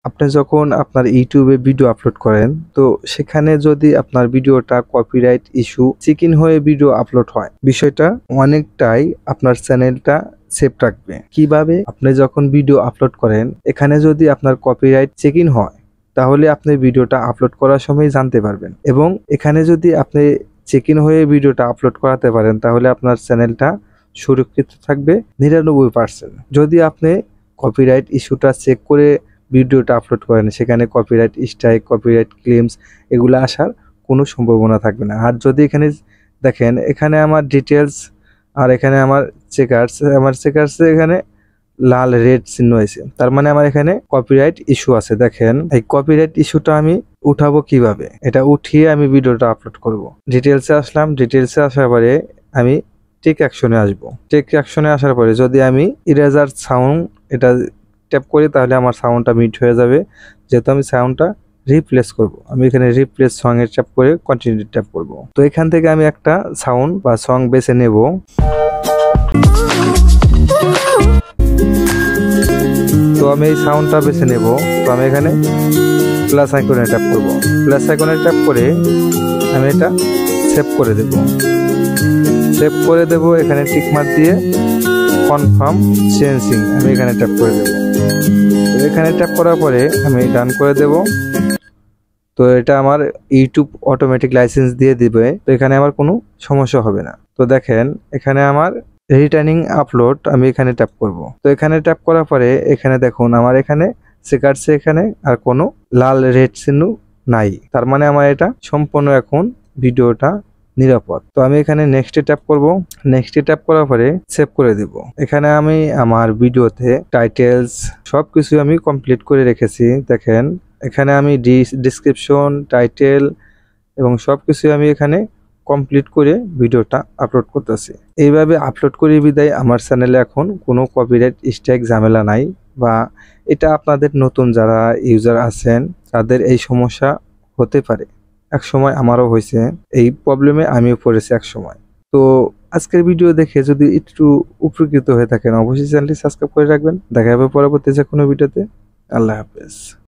আপনি যখন আপনার ইউটিউবে ভিডিও আপলোড করেন, তো সেখানে যদি আপনার ভিডিওটা কপিরাইট ইস্যু চেক-ইন হয়ে ভিডিও আপলোড হয়, বিষয়টা অনেকটাই আপনার চ্যানেলটা সেফ রাখবে। কিভাবে? আপনি যখন ভিডিও আপলোড করেন, এখানে যদি আপনার কপিরাইট চেক-ইন হয়, তাহলে আপনি ভিডিওটা আপলোড করার সময় জানতে পারবেন। এবং এখানে যদি আপনি চেক-ইন হয়ে ভিডিওটা আপলোড করাতে পারেন, তাহলে আপনার চ্যানেলটা সুরক্ষিত থাকবে 99%। যদি আপনি কপিরাইট ইস্যুটা চেক করে ভিডিওটা আপলোড করেন, সেখানে কপিরাইট স্ট্রাইক, কপিরাইট ক্লেমস এগুলো আসার কোনো সম্ভাবনা থাকবে না। আর যদি এখানে দেখেন, এখানে আমার ডিটেলস আর এখানে আমার চেকার্সে এখানে লাল রেড চিহ্ন আছে, তার মানে আমার এখানে কপিরাইট ইস্যু আছে। দেখেন, এই কপিরাইট ইস্যুটা আমি উঠাবো কিভাবে? এটা উঠিয়ে আমি ভিডিওটা আপলোড করব। ডিটেলসে আসলাম, ডিটেলসে আসার পরে আমি টেক অ্যাকশনে আসবো। টেক অ্যাকশনে আসার পরে যদি আমি ইরেজার সাউন্ড এটা ট্যাপ করি, তাহলে আমার সাউন্ডটা মিট হয়ে যাবে। যেহেতু আমি সাউন্ডটা রিপ্লেস করব, আমি এখানে রিপ্লেস সং এর ট্যাপ করে কন্টিনিউ ট্যাপ করব। তো এখান থেকে আমি একটা সাউন্ড বা সং বেছে নেব। তো আমি এই সাউন্ডটা বেছে নেব। তো আমি এখানে প্লাস আইকনে ট্যাপ করব। প্লাস আইকনে ট্যাপ করে আমি এটা সেভ করে দেব। সেভ করে দেব, এখানে টিক মার্ক দিয়ে কনফার্ম চেঞ্জিং আমি এখানে ট্যাপ করে দেব। তো এখানে ট্যাপ করার পরে আমি ডান করে দেব। তো এটা আমার ইউটিউব অটোমেটিক লাইসেন্স দিয়ে দিবে, তো এখানে আমার কোনো সমস্যা হবে না। তো দেখেন, এখানে আমার রিটার্নিং আপলোড আমি এখানে ট্যাপ করব। তো এখানে ট্যাপ করার পরে এখানে দেখুন, আমার এখানে চেকার্সে এখানে আর কোনো লাল রেড চিহ্ন নাই, তার মানে আমার এটা সম্পূর্ণ এখন ভিডিওটা নিরাপদ। তো আমি এখানে নেক্সটে ট্যাপ করব। নেক্সটে ট্যাপ করার পরে সেভ করে দেব। এখানে আমি আমার ভিডিওতে টাইটেলস সবকিছু আমি কমপ্লিট করে রেখেছি। দেখেন, এখানে আমি ডিসক্রিপশন, টাইটেল এবং সবকিছু আমি এখানে কমপ্লিট করে ভিডিওটা আপলোড করতেছি। এইভাবে আপলোড করি বিদায় আমার চ্যানেলে এখন কোনো কপিরাইট স্ট্রাইক ঝামেলা নাই। বা এটা আপনাদের নতুন যারা ইউজার আছেন তাদের এই সমস্যা হতে পারে, এক সময় আমারও হয়েছে, এই প্রবলেমে আমিও পড়েছি এক সময়। তো আজকের ভিডিও দেখে যদি একটু উপকৃত হয়ে থাকেন, অবশ্যই চ্যানেলটি সাবস্ক্রাইব করে রাখবেন। দেখা হবে পরবর্তী যে কোনো ভিডিওতে। আল্লাহ হাফেজ।